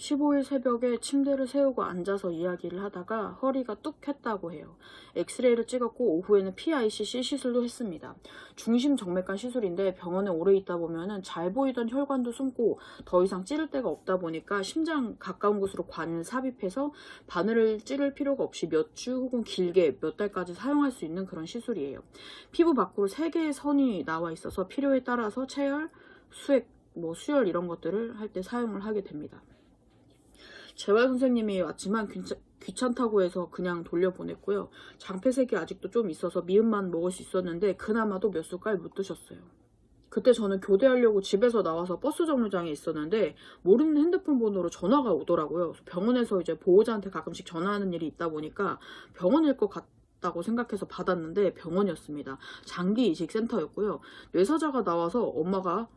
15일 새벽에 침대를 세우고 앉아서 이야기를 하다가 허리가 뚝 했다고 해요. 엑스레이를 찍었고 오후에는 PICC 시술도 했습니다. 중심 정맥관 시술인데 병원에 오래 있다 보면은 잘 보이던 혈관도 숨고 더 이상 찌를 데가 없다 보니까 심장 가까운 곳으로 관을 삽입해서 바늘을 찌를 필요가 없이 몇 주 혹은 길게 몇 달까지 사용할 수 있는 그런 시술이에요. 피부 밖으로 3개의 선이 나와 있어서 필요에 따라서 체열, 수액, 수열 이런 것들을 할 때 사용을 하게 됩니다. 재활 선생님이 왔지만 귀찮다고 해서 그냥 돌려보냈고요. 장폐색이 아직도 좀 있어서 미음만 먹을 수 있었는데 그나마도 몇 숟갈 못 드셨어요. 그때 저는 교대하려고 집에서 나와서 버스 정류장에 있었는데 모르는 핸드폰 번호로 전화가 오더라고요. 병원에서 이제 보호자한테 가끔씩 전화하는 일이 있다 보니까 병원일 것 같다고 생각해서 받았는데 병원이었습니다. 장기이식센터였고요. 뇌사자가 나와서 엄마가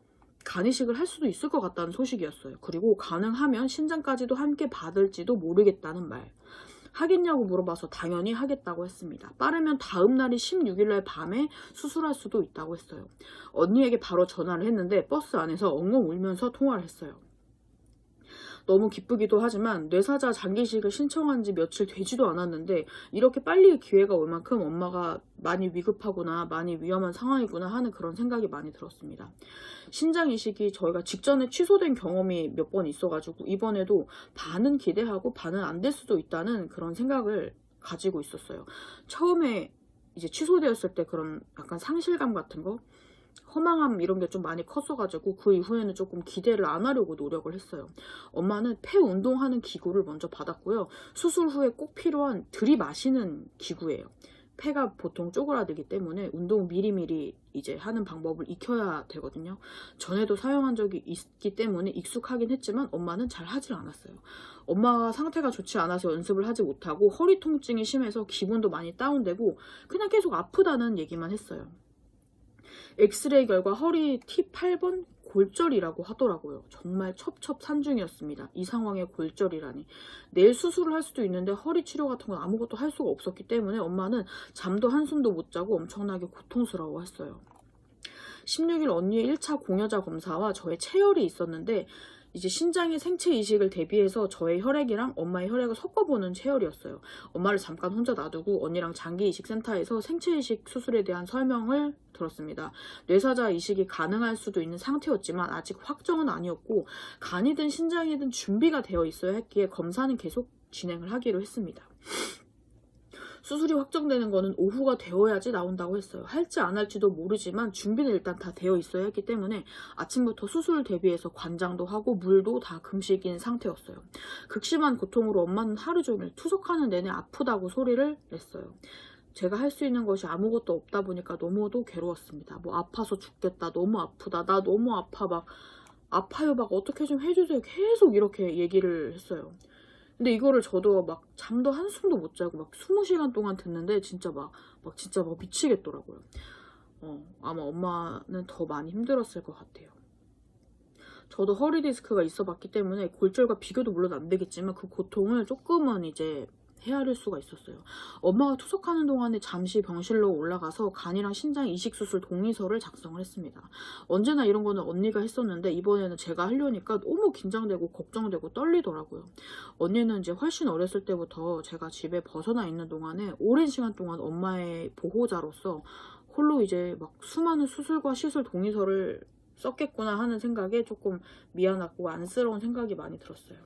간이식을 할 수도 있을 것 같다는 소식이었어요. 그리고 가능하면 신장까지도 함께 받을지도 모르겠다는 말. 하겠냐고 물어봐서 당연히 하겠다고 했습니다. 빠르면 다음 날이 16일날 밤에 수술할 수도 있다고 했어요. 언니에게 바로 전화를 했는데 버스 안에서 엉엉 울면서 통화를 했어요. 너무 기쁘기도 하지만 뇌사자 장기이식을 신청한 지 며칠 되지도 않았는데 이렇게 빨리 기회가 올 만큼 엄마가 많이 위급하구나, 많이 위험한 상황이구나 하는 그런 생각이 많이 들었습니다. 신장 이식이 저희가 직전에 취소된 경험이 몇 번 있어가지고 이번에도 반은 기대하고 반은 안 될 수도 있다는 그런 생각을 가지고 있었어요. 처음에 이제 취소되었을 때 그런 약간 상실감 같은 거, 허망함 이런 게 좀 많이 컸어가지고 그 이후에는 조금 기대를 안 하려고 노력을 했어요. 엄마는 폐 운동하는 기구를 먼저 받았고요. 수술 후에 꼭 필요한 들이마시는 기구예요. 폐가 보통 쪼그라들기 때문에 운동 미리미리 이제 하는 방법을 익혀야 되거든요. 전에도 사용한 적이 있기 때문에 익숙하긴 했지만 엄마는 잘 하질 않았어요. 엄마가 상태가 좋지 않아서 연습을 하지 못하고 허리 통증이 심해서 기분도 많이 다운되고 그냥 계속 아프다는 얘기만 했어요. 엑스레이 결과 허리 T8번 골절이라고 하더라고요. 정말 첩첩산중이었습니다. 이 상황에 골절이라니. 내일 수술을 할 수도 있는데 허리 치료 같은 건 아무것도 할 수가 없었기 때문에 엄마는 잠도 한숨도 못 자고 엄청나게 고통스러워했어요. 16일 언니의 1차 공여자 검사와 저의 체열이 있었는데 이제 신장의 생체 이식을 대비해서 저의 혈액이랑 엄마의 혈액을 섞어보는 체열이었어요. 엄마를 잠깐 혼자 놔두고 언니랑 장기 이식 센터에서 생체 이식 수술에 대한 설명을 들었습니다. 뇌사자 이식이 가능할 수도 있는 상태였지만 아직 확정은 아니었고 간이든 신장이든 준비가 되어 있어야 했기에 검사는 계속 진행을 하기로 했습니다. 수술이 확정되는 거는 오후가 되어야지 나온다고 했어요. 할지 안 할지도 모르지만 준비는 일단 다 되어 있어야 했기 때문에 아침부터 수술 대비해서 관장도 하고 물도 다 금식인 상태였어요. 극심한 고통으로 엄마는 하루 종일 투석하는 내내 아프다고 소리를 냈어요. 제가 할 수 있는 것이 아무것도 없다 보니까 너무도 괴로웠습니다. 아파서 죽겠다, 너무 아프다, 나 너무 아파, 아파요, 어떻게 좀 해주세요. 계속 이렇게 얘기를 했어요. 근데 이거를 저도 잠도 한숨도 못 자고 20시간 동안 듣는데 진짜 미치겠더라고요. 아마 엄마는 더 많이 힘들었을 것 같아요. 저도 허리 디스크가 있어 봤기 때문에 골절과 비교도 물론 안 되겠지만 그 고통을 조금은 이제 헤아릴 수가 있었어요. 엄마가 투석하는 동안에 잠시 병실로 올라가서 간이랑 신장 이식 수술 동의서를 작성을 했습니다. 언제나 이런 거는 언니가 했었는데 이번에는 제가 하려니까 너무 긴장되고 걱정되고 떨리더라고요. 언니는 이제 훨씬 어렸을 때부터 제가 집에 벗어나 있는 동안에 오랜 시간 동안 엄마의 보호자로서 홀로 이제 수많은 수술과 시술 동의서를 썼겠구나 하는 생각에 조금 미안하고 안쓰러운 생각이 많이 들었어요.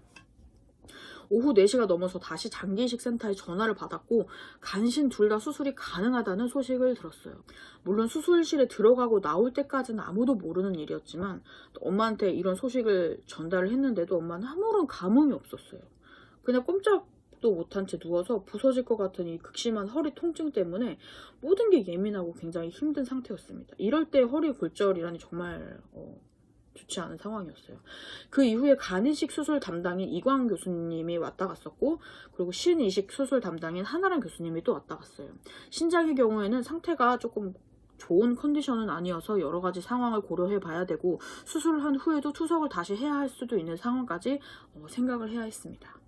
오후 4시가 넘어서 다시 장기이식 센터에 전화를 받았고 간신 둘 다 수술이 가능하다는 소식을 들었어요. 물론 수술실에 들어가고 나올 때까지는 아무도 모르는 일이었지만 엄마한테 이런 소식을 전달을 했는데도 엄마는 아무런 감흥이 없었어요. 그냥 꼼짝도 못한 채 누워서 부서질 것 같은 이 극심한 허리 통증 때문에 모든 게 예민하고 굉장히 힘든 상태였습니다. 이럴 때 허리 골절이라니 정말 좋지 않은 상황이었어요. 그 이후에 간이식 수술 담당인 이광 교수님이 왔다 갔었고 그리고 신이식 수술 담당인 한아람 교수님이 또 왔다 갔어요. 신장의 경우에는 상태가 조금 좋은 컨디션은 아니어서 여러 가지 상황을 고려해 봐야 되고 수술을 한 후에도 투석을 다시 해야 할 수도 있는 상황까지 생각을 해야 했습니다.